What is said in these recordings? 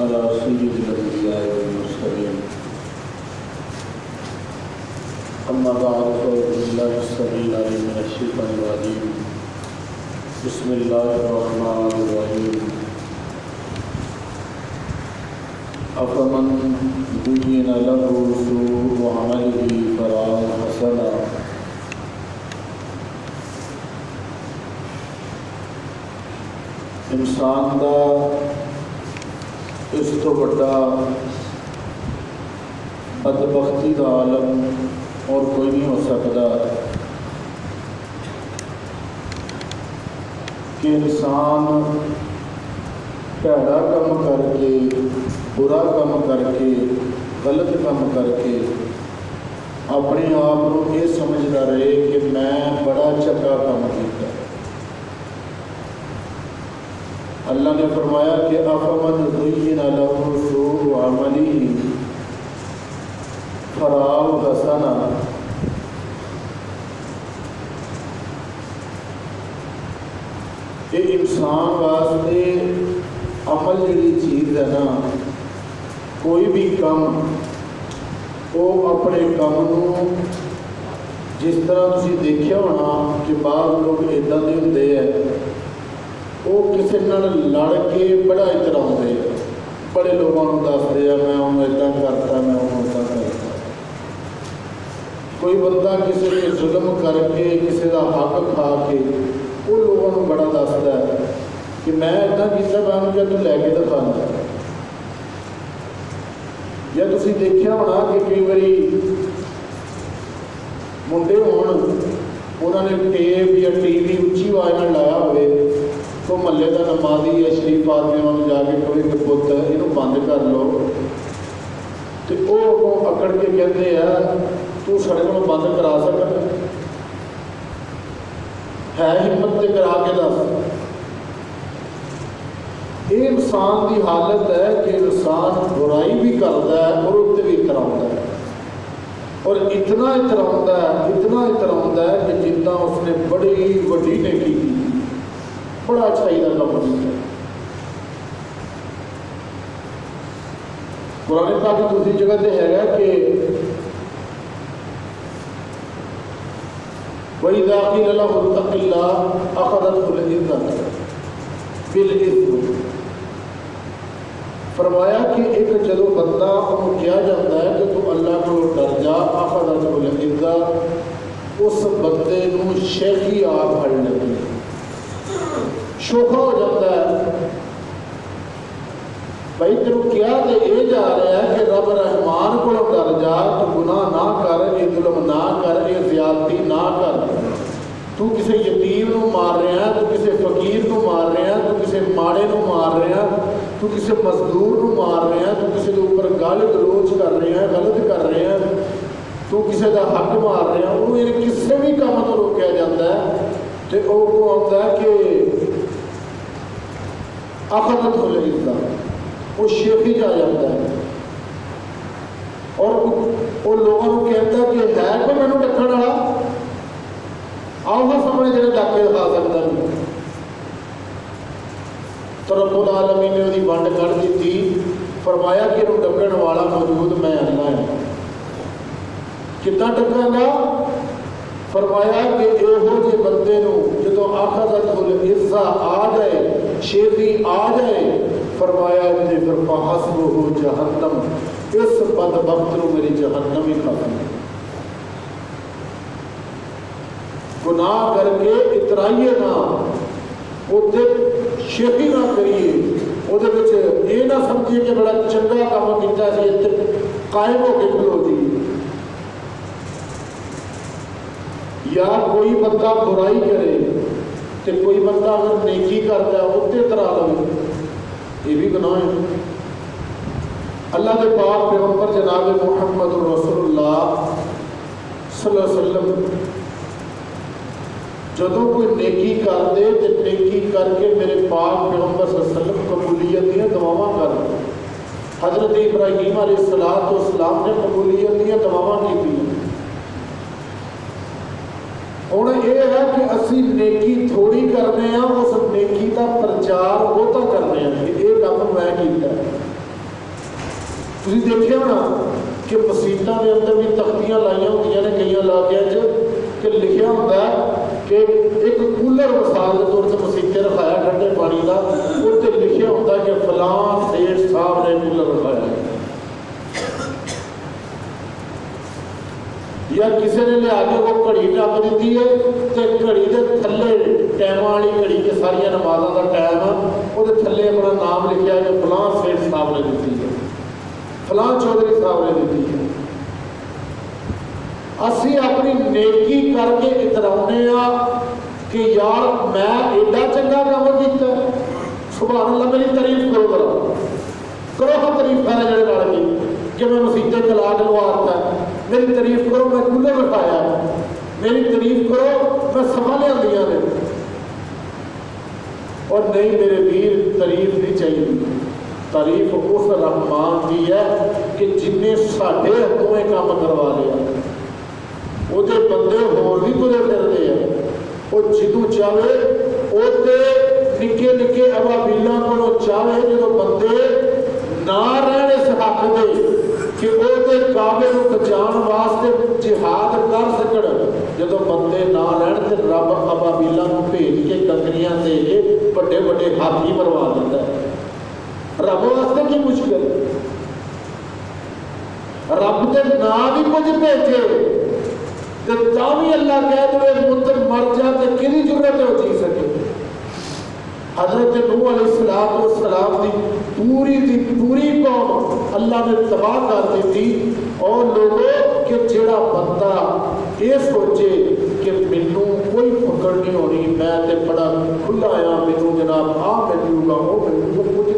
अला सय्यिदिल अंबिया वल मुरसलीन अम्मा बअद फ़अऊज़ु बिल्लाहि अस्समीइल अलीम मिनश शैतानिर रजीम बिस्मिल्लाहिर रहमानिर रहीम अफ़मन ज़ुय्यिना लहु सूअु अमलिही फ़रआहु हसना इंसान का इस तो बड़ा बदबख्ती का आलम और कोई नहीं हो सकता कि इंसान भैड़ा काम करके बुरा काम करके गलत काम करके अपने आप को ये समझता रहे कि मैं बड़ा चंगा काम किया। अल्लाह ने फरमाया कि अफ़मन ज़ुय्यिना लहु सूअु अमलिही फ़रआहु हसना, ये इंसान वास्ते अमल जी चीज़ है ना, कोई भी काम वो अपने काम को जिस तरह तुसीं देखिया होना कि बाहर लोग इदां दे हुंदे है, वो किसी नाल लड़ के बड़ा इतराते हैं, बड़े लोगों को दसते हैं मैं उन्होंने इदा करता, मैं उन्होंने इदा करता। कोई बंदा किसी ने जुल्म करके किसी का हक खा के वो लोगों को बड़ा दसता है कि मैं इदा किया, मैं उन्होंने तू लैके दिखाना। या तुसीं देखिया होना कि कई बारी मुंडे होण उन्होंने टेप या टीवी उच्ची आवाज़ में लाया हो तो महल्ले का नमाजी या शरीफ आदमी उन्होंने जाके कोई कि पुत इनू बंद कर लो, तो वो अकड़ के कहते हैं तू साढ़े को बंद करा सकता है, हिम्मत से करा के दस। ये इंसान की हालत है कि इंसान बुराई भी करता है और उत्ते भी इतराता है, और इतना इतराता है कि जितना उसने बड़ी वड्डी नेकी की, बड़ा अच्छाई का काम किया। कुरान पाक की दूसरी जगह पर है कि वइज़ा क़ील लहु इत्तक़िल्लाह अख़ज़तहुल इज़्ज़त बिल इस्म, फरमाया कि एक जो बंदा उन्होंने कहा जाता है कि तू अल्लाह को डर जा, अख़ज़तहुल इज़्ज़त, उस बंदे को शेखी आ फड़ लगी, शोखा हो जाता है। भाई तेरू क्या तो ये जा रहा है कि रब रहमान को डर जा, तू गुनाह ना कर, ये जुल्म ना कर, ये ज़्यादती ना कर। तू किसी यतीम को मार रहा है, तू किसी फकीर को मार रहा है, तू किसी माड़े को मार रहा है, तू किसी मजदूर को मार रहा है, तू किसी के ऊपर गाली गलोच कर रहे हैं, गलत कर रहे हैं, तू किसी का हक मार रहा है, उन्होंने किसी भी काम तो रोकया जाता है तो वो आता है कि अख़ज़तहुल इज़्ज़त, वो शेखी जा जाता है और वो लोगों को कहता है कि है कोई मैनू डकण वाला, आओ ना सामने जो डाके दिखा सकता है। तो रब्बुल आलमीन ने उसकी वंड कर दी, फरमाया कि इन्हू डकण वाला मौजूद मैं अल्लाह है। कितना डकांगा? फरमाया कि इहो जे बंदे जो अख़ज़तहुल इज़्ज़त आ जाए, शेखी आ जाए, फरमाया कि फिर फहस्बुहु जहन्नम, इस बदबख्त को मेरी जहन्नम ही खाती है। गुनाह करके इतराइए ना, उत्ते शेखी ना करिए, वो ये ना समझिए कि बड़ा चंगा काम किया सी, इत्थे कायम होकर खलो जी। या कोई बंदा बुराई करे तो कोई बंदा अगर नेकी करता है उत्ते इतरा लवे, ये भी गुनाह है। अल्लाह के पाक पैगंबर जनाब मुहम्मद रसूलुल्लाह सल्लल्लाहु अलैहि वसल्लम जदों कोई नेकी कर दे तो नेकी करके मेरे पाक पैगंबर सल्लल्लाहु अलैहि वसल्लम कबूलियत दी दुआवां कर। हज़रत इब्राहीम अलैहिस्सलाम ने कबूलियत दी दुआवां की। हुण ये है कि असी नेकी थोड़ी करने, उस नेकी का प्रचार बहुता करने कि ये काम मैं किया। ਤੁਸੀਂ ਦੇਖਿਆ ਹੋਣਾ कि मसीतां के अंदर भी तख्तियां लाइया होंदियां ने कई इलाकों कि लिखिया होंदा कि एक कूलर मिसाल के तौर पर मसीते रखाया ठंडे पानी का, उत्ते लिखिया होंदा कि फलां सेठ साहब ने कूलर रखाया, या किसी ने लिया के वो घड़ी टप दी है तो घड़ी के थले टाइम वाली घड़ी के सारिया नमाज़ों का टाइम वो थले अपना नाम लिखा कि फलां सेठ साहब ने दी है, फलां चौधरी साहब ने दी है। असी अपनी नेकी करके इतराने कि यार मैं एडा चंगा काम किया, सुभान अल्लाह, मेरी तारीफ करो, करो हाँ तारीफ है जड़े लड़ गए कि मैं मसीते तलाक लवाता है, मेरी तारीफ करो मैं कूलर रखाया, मेरी तारीफ करो मैं समा लिया ने। और नहीं मेरे वीर, तारीफ नहीं चाहिए, तारीफ उस रहमान की है कि जिन्हें साढ़े हथों ये काम करवा लिया, वो बंदे होर भी तुरे फिरते हैं, वो जिदू चाहे वो निके निके अबाबीलों को चाहे जो बंदे ना रहने इस हक दे कि वो काबे को बचाने वास्ते जिहाद कर सकन, जो बंदे ना रहन तो रब अबाबीलों को भेज के कंकरियां दे के बड़े बड़े हाथी मरवा देता है। रब वास्ते की मुश्किल, रब के ना भी कुछ भेजे तो भी अल्लाह कह दे मुत मर जा तो कि जरूरत है वो जी सके। हजरत नूह अलैहिस्सलाम की पूरी कौम अल्लाह ने तबाह कर दी थी, और लोगों कि जेड़ा बंदा ये सोचे कि मैनू कोई पकड़ नहीं होनी, मैं तो बड़ा खुला आया, मैनू जनाब आ मिलूगा वो मिलूगा, कुछ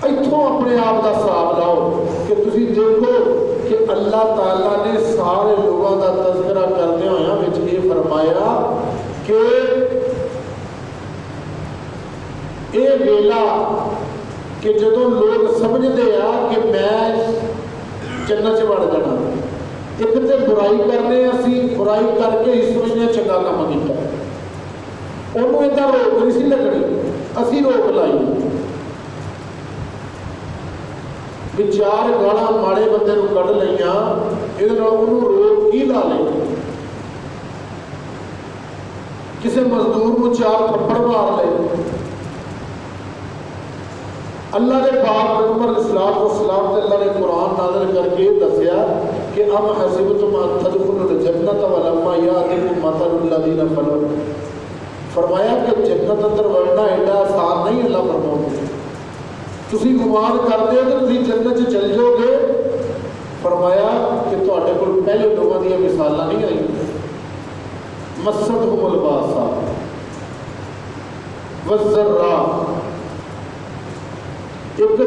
इतों अपने आप का हिसाब लाओ कि तुसी देखो कि अल्लाह ताला ने सारे लोगों का तज़किरा करते हुए ये फरमाया कि ये वेला कि जो लोग समझते हैं कि मैं जन्नत च वड़ जाना, एक तो बुराई करने असी बुराई करके इस महीने चंगा काम किया, उन्होंने इतना रोक नहीं सी लगनी, असी रोक लाई भी चार गाला माड़े बंदे कढ़ लिया, ये रोक की ला ले, किसी मजदूर को चार थप्पड़ मार ले। अल्लाह ने पाक पैगंबर इस्लाम अल्लाह ने कुरान नाज़िल करके दसिया कि अम हसिबतुम अन तदखुलुल जन्नत वलम्मा यातिकुम मसलुल लज़ीना खलू, फरमाया कि जन्नत अंदर वड़ना एडा आसान नहीं, अल्लाह फरमाता तुसी गुमान करते हो तो तुसी जन्नत च चल जाओगे, फरमाया कि तुहाडे कोल पहले लोगों दी मिसालां नहीं आई, मस्सतहुमुल बासा वज़र्रा, एक तो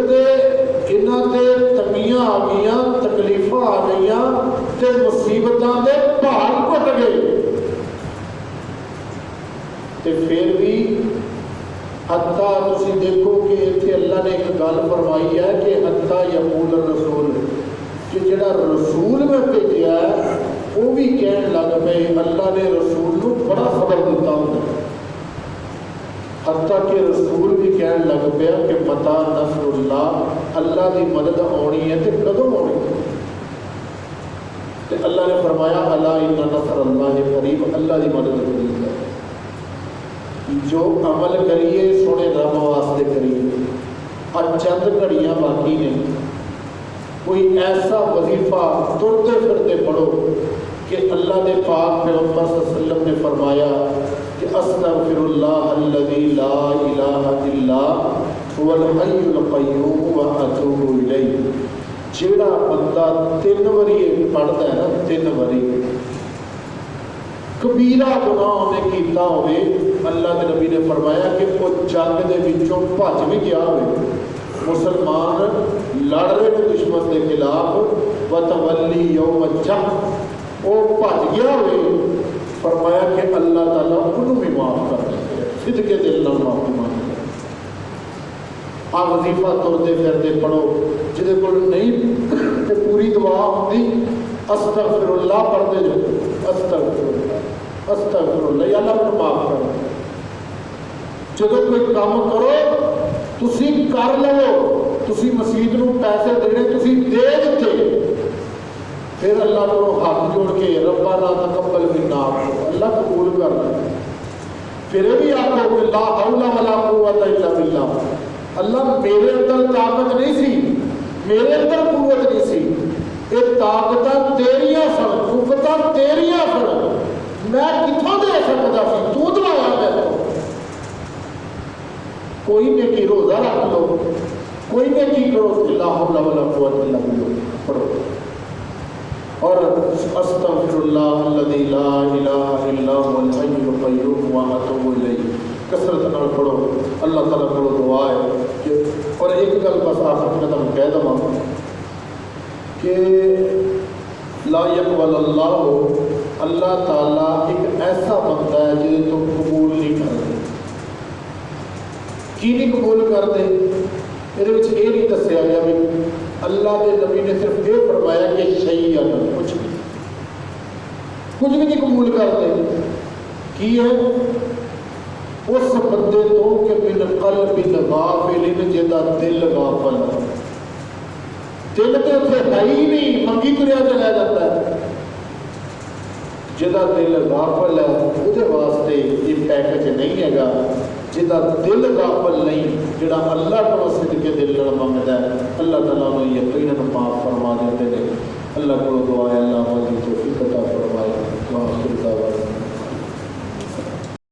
इन्हां ते तंगियां आ गई, तकलीफां आ गई ते मुसीबतां दे पहाड़ घुट गए, ते फिर भी हत्ता तुसी देखो कि इत्थे अल्लाह ने एक गल फरमाई है कि हत्ता यकूल रसूल, कि जिहड़ा रसूल मैं भेजिया है वो भी कहन लग पे, अल्लाह ने रसूल को बड़ा खबर दिता होंदा, हत्ता कि रसूल भी कहन लग पिया कि मता नसरुल्लाह, अल्लाह की मदद आनी है तो कदों आनी, तो अल्लाह ने फरमाया अला इन्ना नसरुल्लाह करीब, अल्लाह की मदद करीब है। जो अमल करिए सोने रब वास्ते करिए, और चंद घड़ियां बाकी ने, कोई ऐसा वजीफा तुरते फिरते पढ़ो कि अल्लाह के पाक पैगंबर सल्लल्लाहु अलैहि वसल्लम ने फरमाया कि अस्तगफिरुल्लाह अल्लज़ी ला इलाहा इल्ला हुवल हय्युल क़य्यूम व अतूबु इलैहि, जेड़ा बंदा 3 बारी पढ़ता है ना, 3 बारी कबीरा गुनाह उन्हें किया होवे, अल्लाह के नबी ने फरमाया कि वो जंग के विचों भज भी गया हो, मुसलमान लड़ रहे हैं दुश्मन के खिलाफ, व तवल्ली यौम जंग, वो भज गया हो, फरमाया कि अल्लाह ताला उन्होंने भी माफ़ कर देते, सिद्के दिल नाल माफ़ी मांगते। आ वजीफा तुरते फिरते पढ़ो, जिदे कोल नहीं तो पूरी दुआ होती अस्तगफिरुल्लाह पढ़ते जाओ, अस्तगफिरुल्लाह अस्तगफिरुल्लाह, अल्लाह को माफ करो। जो कोई काम करो तुसी कर लो, तुसी मसीत नूं पैसे देने, तुसी दे दिते, फिर अल्लाह को हाथ जोड़ के रब्बा ना तकब्बल मिन्ना अल्लाह कबूल कर ले। फिर ये भी आखो कि ला हौला वला कुव्वता इल्ला बिल्लाह, अल्लाह मेरे अंदर ताकत नहीं सी, मेरे अंदर कुव्वत नहीं सी, ये ताकत तेरिया सन, कुव्वत तेरिया सन, मैं कितों दे सकता सी, तू दवाया मेरे को। कोई नेकी रोजा रख लो, कोई नेकी करो, ला हौला वला कुव्वता इल्ला बिल्लाह पढ़ो। और अस्तगफिरुल्लाह अल्लज़ी ला इलाहा इल्ला हुवल हय्युल क़य्यूम व अतूबु इलैहि, कसरत नाल पढ़ो। अल्लाह ताला को दुआ है कि, और एक गल बस आखिर में तुम कह दवा कि ला यक़बल अल्लाह, अल्लाह ताला एक ऐसा बंदा है जिसे तुम कबूल नहीं करते। की नहीं कबूल करते? ये नहीं दसिया गया भी अल्लाह के नबी ने सिर्फ ये फरमाया कि सही है, कुछ भी नहीं कबूल करते। की है उस बंदे तो कि बिन क़ल्बिन गाफ़िलिन, जिहदा दिल गाफल, दिल तो उत्थे है ही नहीं, मंगी तुरिया चला जाता है। जिहदा दिल गाफल है उहदे वास्ते ये पैकेज नहीं हैगा। जिहदा दिल गाफल नहीं, जिहड़ा अल्लाह को सदके दिल नाल मंगदा है, अल्लाह ताला नूं यकीनन माफ़ फरमा देते हैं। अल्लाह को दुआ है अल्लाह हमारी तौफीक अता फरमाए।